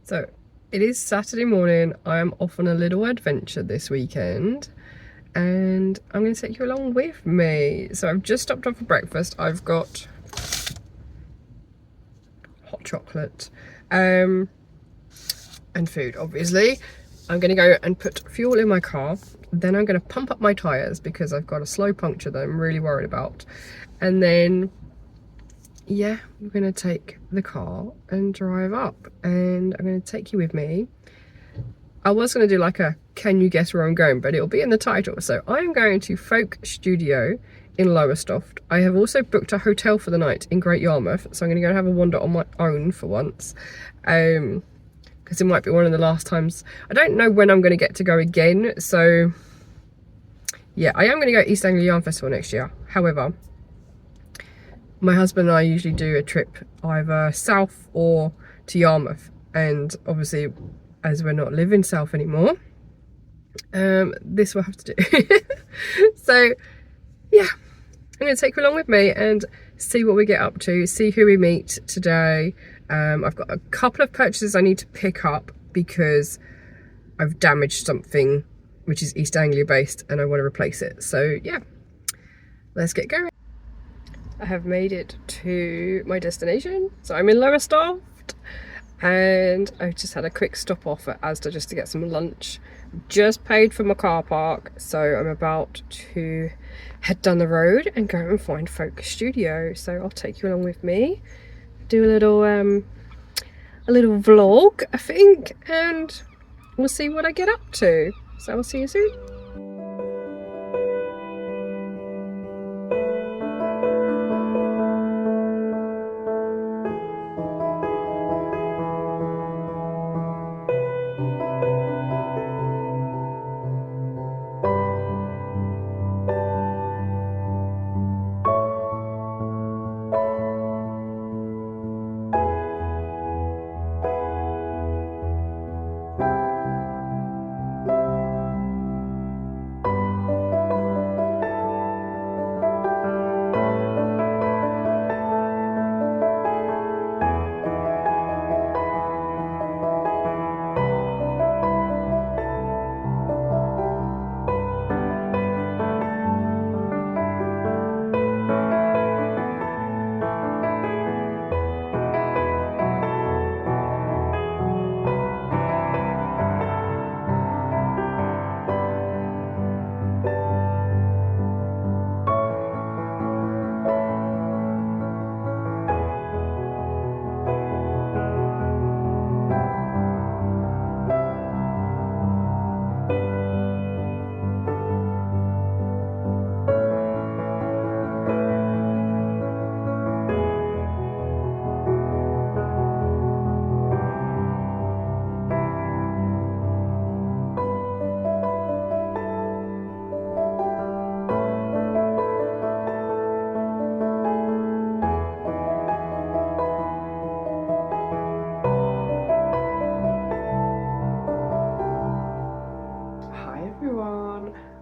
So it is Saturday morning. I am off on a little adventure this weekend and I'm going to take you along with me. So I've just stopped off for breakfast. I've got hot chocolate and food, obviously. I'm going to go and put fuel in my car. Then I'm going to pump up my tyres because I've got a slow puncture that I'm really worried about. And then, yeah, we're going to take the car and drive up. And I'm going to take you with me. I was going to do like a can you guess where I'm going, but it'll be in the title. So I'm going to Folk Studio in Lowestoft. I have also booked a hotel for the night in Great Yarmouth, so I'm going to go and have a wander on my own for once, because it might be one of the last times. I don't know when I'm going to get to go again, so yeah, I am going to go East Anglia Yarn Festival next year. However, my husband and I usually do a trip either south or to Yarmouth, and obviously as we're not living south anymore, this will have to do. So yeah, I'm going to take you along with me and see what we get up to, see who we meet today. I've got a couple of purchases I need to pick up because I've damaged something which is East Anglia based and I want to replace it. So yeah, let's get going. I have made it to my destination. So I'm in Lowestoft and I've just had a quick stop off at Asda just to get some lunch. Just paid for my car park, so I'm about to head down the road and go and find Folk Studio. So I'll take you along with me, do a little vlog, I think, and we'll see what I get up to. So I'll see you soon.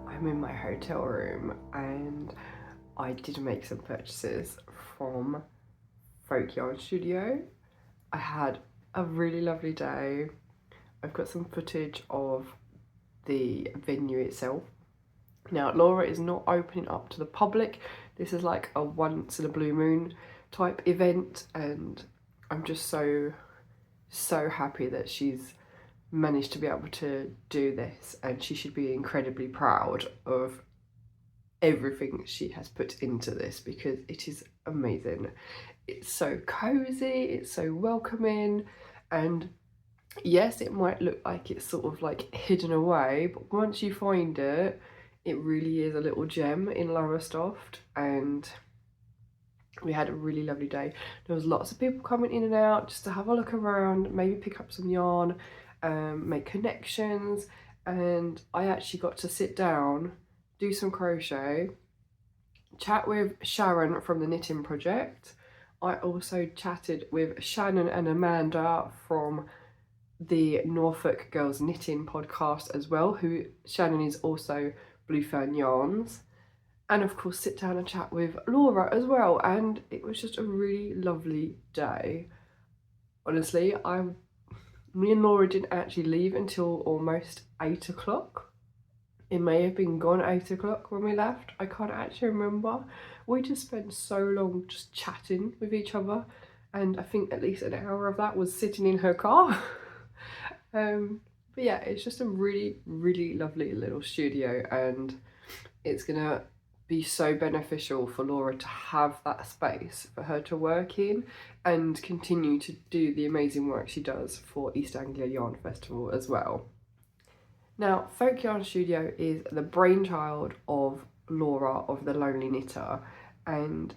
I'm in my hotel room and I did make some purchases from Folk Yarn Studio. I had a really lovely day. I've got some footage of the venue itself. Now Laura is not opening up to the public. This is like a once in a blue moon type event and I'm just so happy that she's managed to be able to do this, and she should be incredibly proud of everything she has put into this because it is amazing. It's so cozy, it's so welcoming, and yes, it might look like it's sort of like hidden away, but once you find it, it really is a little gem in Lowestoft. And we had a really lovely day. There was lots of people coming in and out just to have a look around, maybe pick up some yarn, make connections, and I actually got to sit down, do some crochet, chat with Sharon from the Knitting Project. I also chatted with Shannon and Amanda from the Norfolk Girls Knitting podcast as well, who Shannon is also Blue Fern Yarns, and of course sit down and chat with Laura as well, and it was just a really lovely day. Honestly, I'm me and Laura didn't actually leave until almost 8 o'clock. It may have been gone at 8 o'clock when we left. I can't actually remember. We just spent so long just chatting with each other, and I think at least an hour of that was sitting in her car. But yeah, it's just a really, really lovely little studio, and it's gonna be so beneficial for Laura to have that space for her to work in and continue to do the amazing work she does for East Anglia Yarn Festival as well. Now, Folk Yarn Studio is the brainchild of Laura of The Lonely Knitter, and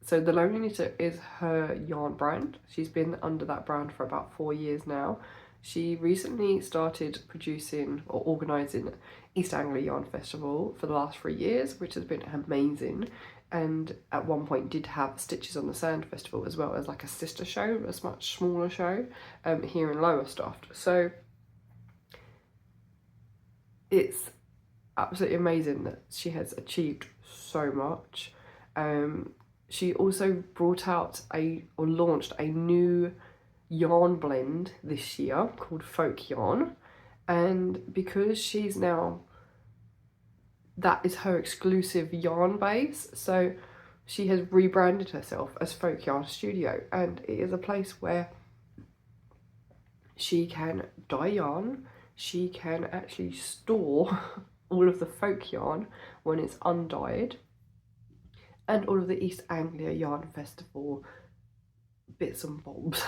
so The Lonely Knitter is her yarn brand. She's been under that brand for about 4 years now. She recently started producing or organising East Anglia Yarn Festival for the last 3 years, which has been amazing, and at one point did have Stitches on the Sand Festival as well as like a sister show, a much smaller show here in Lowestoft. So it's absolutely amazing that she has achieved so much. She also brought out or launched a new yarn blend this year called Folk Yarn, and because she's now, that is her exclusive yarn base, so she has rebranded herself as Folk Yarn Studio, and it is a place where she can dye yarn, she can actually store all of the folk yarn when it's undyed, and all of the East Anglia Yarn Festival bits and bobs.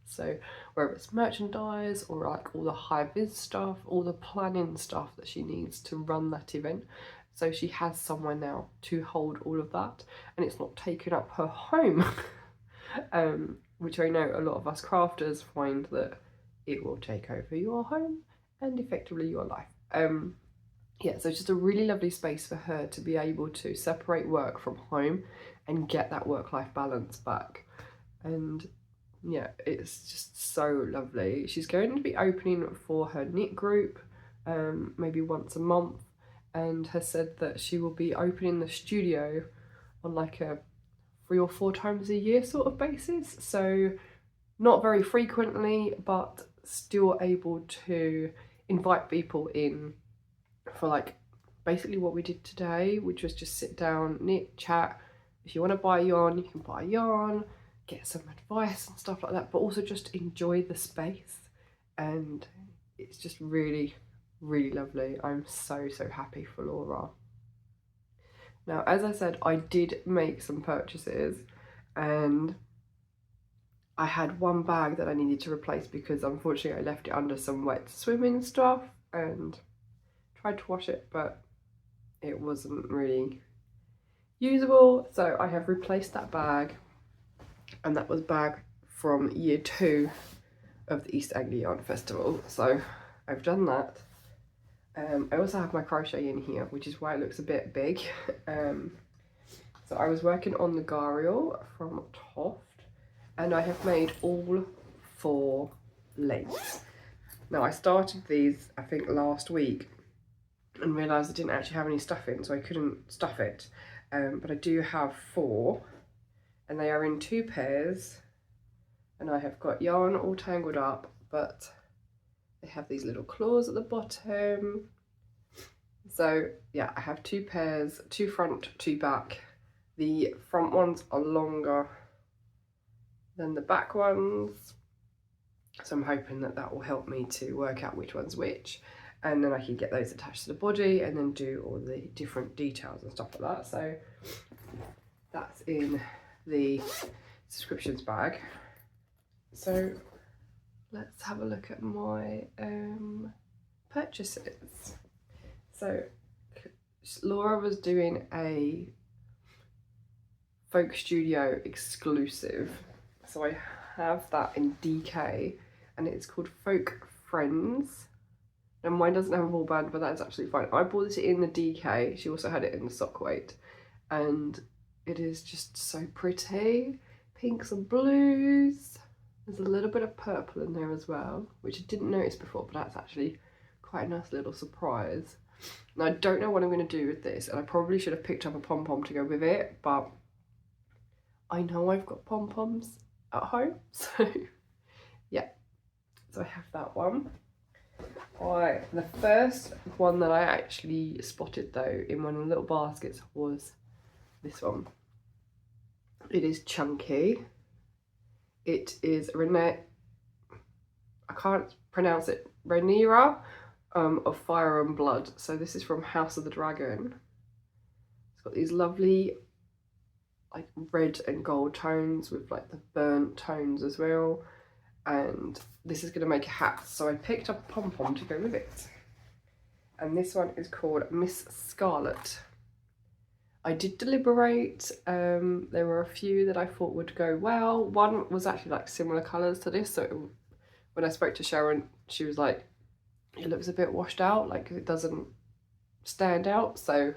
So whether it's merchandise or like all the high-vis stuff, all the planning stuff that she needs to run that event. So she has somewhere now to hold all of that, and it's not taking up her home, which I know a lot of us crafters find that it will take over your home and effectively your life. Yeah, so it's just a really lovely space for her to be able to separate work from home and get that work-life balance back. And yeah, it's just so lovely. She's going to be opening for her knit group maybe once a month, and has said that she will be opening the studio on like a 3 or 4 times a year sort of basis. So not very frequently, but still able to invite people in for like basically what we did today, which was just sit down, knit, chat. If you want to buy yarn, you can buy yarn, get some advice and stuff like that, but also just enjoy the space. And it's just really, really lovely. I'm so happy for Laura. Now, as I said, I did make some purchases, and I had one bag that I needed to replace because unfortunately I left it under some wet swimming stuff and tried to wash it, but it wasn't really usable. So I have replaced that bag, and that was bag from year 2 of the East Anglia Yarn Festival. So I've done that. I also have my crochet in here, which is why it looks a bit big. So I was working on the Ghariel from Toft, and I have made all 4 legs. Now I started these I think last week and realised I didn't actually have any stuff in, so I couldn't stuff it. But I do have 4, and they are in 2 pairs, and I have got yarn all tangled up, but they have these little claws at the bottom. So yeah, I have 2 pairs, 2 front, 2 back. The front ones are longer than the back ones, so I'm hoping that that will help me to work out which one's which, and then I can get those attached to the body and then do all the different details and stuff like that. So that's in the subscriptions bag. So let's have a look at my purchases. So Laura was doing a Folk Studio exclusive, so I have that in DK, and it's called Folk Friends. And mine doesn't have a ball band, but that's absolutely fine. I bought it in the DK. She also had it in the sock weight, and it is just so pretty. Pinks and blues. There's a little bit of purple in there as well, which I didn't notice before, but that's actually quite a nice little surprise. Now I don't know what I'm going to do with this, and I probably should have picked up a pom-pom to go with it, but I know I've got pom-poms at home, so yeah. So I have that one. The first one that I actually spotted though in one of the little baskets was this one. It is chunky. It is Renee, I can't pronounce it, Rhaenyra of Fire and Blood. So this is from House of the Dragon. It's got these lovely like red and gold tones with like the burnt tones as well. And this is going to make a hat, so I picked up a pom-pom to go with it. And this one is called Miss Scarlet. I did deliberate. There were a few that I thought would go well. One was actually like similar colours to this, so when I spoke to Sharon, she was like, it looks a bit washed out, like it doesn't stand out. So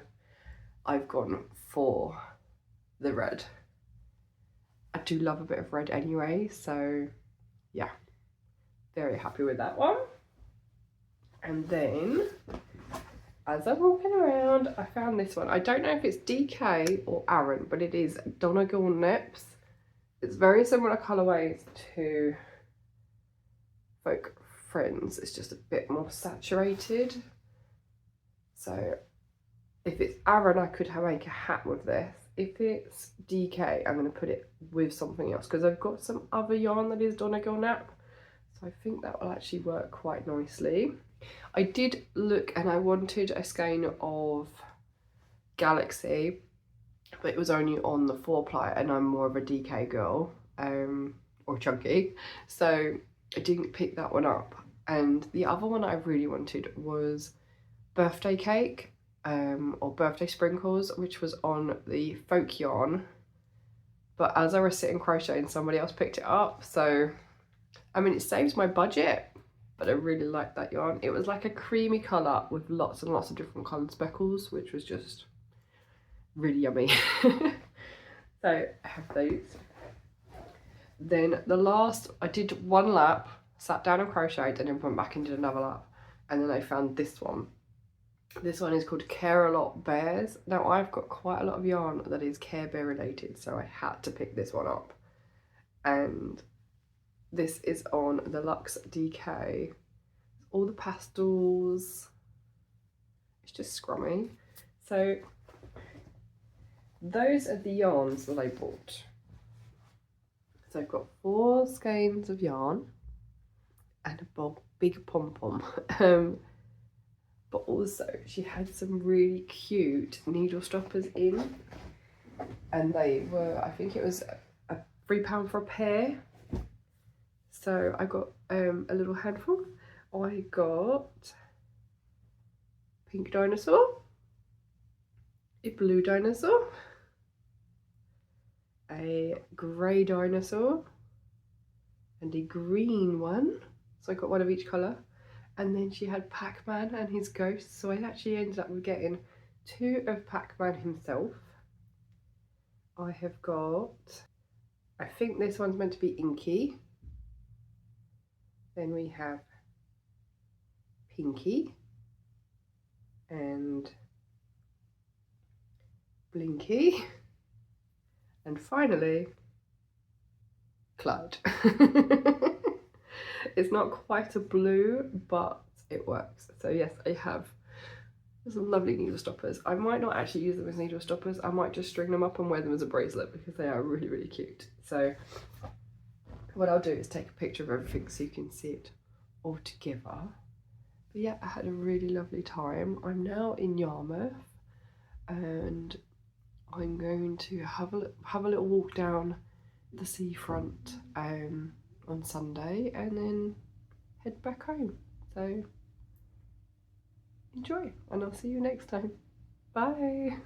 I've gone for the red. I do love a bit of red anyway, so yeah, very happy with that one. And then as I'm walking around, I found this one. I don't know if it's DK or Aaron, but it is Donegal Nips. It's very similar colourways to Folk Friends. It's just a bit more saturated. So if it's Aaron, I could make a hat with this. If it's DK, I'm going to put it with something else because I've got some other yarn that is Donegal Nap. So I think that will actually work quite nicely. I did look and I wanted a skein of Galaxy, but it was only on the 4-ply and I'm more of a DK girl, or chunky. So I didn't pick that one up. And the other one I really wanted was Birthday Cake. Or Birthday Sprinkles, which was on the Folk yarn, but as I was sitting crocheting, somebody else picked it up. So I mean, it saves my budget, but I really liked that yarn. It was like a creamy colour with lots and lots of different coloured speckles, which was just really yummy. So I have those. Then the last, I did one lap, sat down and crocheted, and then went back and did another lap, and then I found this one. This one is called Care A Lot Bears. Now I've got quite a lot of yarn that is Care Bear related, so I had to pick this one up. And this is on the Luxe DK. All the pastels. It's just scrummy. So those are the yarns that I bought. So I've got 4 skeins of yarn and a big pom-pom. But also she had some really cute needle stoppers in, and they were, I think it was a £3 for a pair. So I got a little handful. I got pink dinosaur, a blue dinosaur, a grey dinosaur, and a green one. So I got one of each colour. And then she had Pac-Man and his ghost. So I actually ended up with getting 2 of Pac-Man himself. I have got, I think this one's meant to be Inky. Then we have Pinky and Blinky. And finally, Clyde. It's not quite a blue, but it works. So yes, I have some lovely needle stoppers. I might not actually use them as needle stoppers. I might just string them up and wear them as a bracelet because they are really, really cute. So what I'll do is take a picture of everything so you can see it all together. But yeah, I had a really lovely time. I'm now in Yarmouth and I'm going to have a little walk down the seafront on Sunday and then head back home. So enjoy, and I'll see you next time. Bye.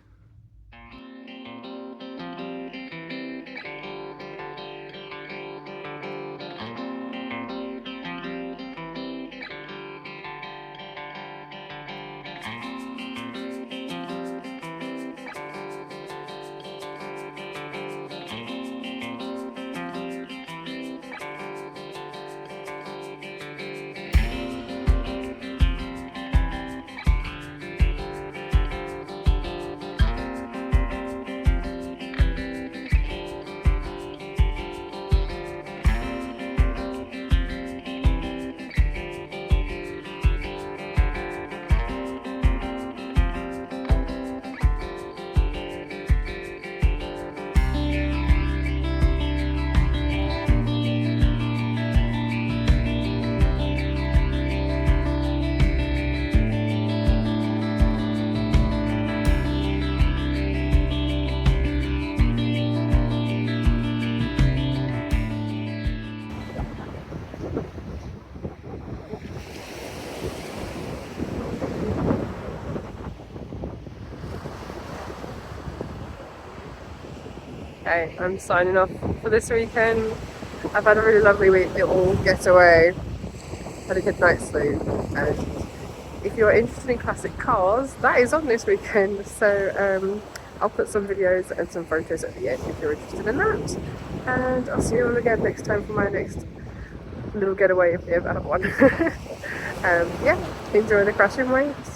Okay, I'm signing off for this weekend. I've had a really lovely little getaway. Had a good night's sleep, and if you're interested in classic cars, that is on this weekend. So I'll put some videos and some photos at the end if you're interested in that. And I'll see you all again next time for my next little getaway if we ever have one. Yeah, enjoy the crashing waves.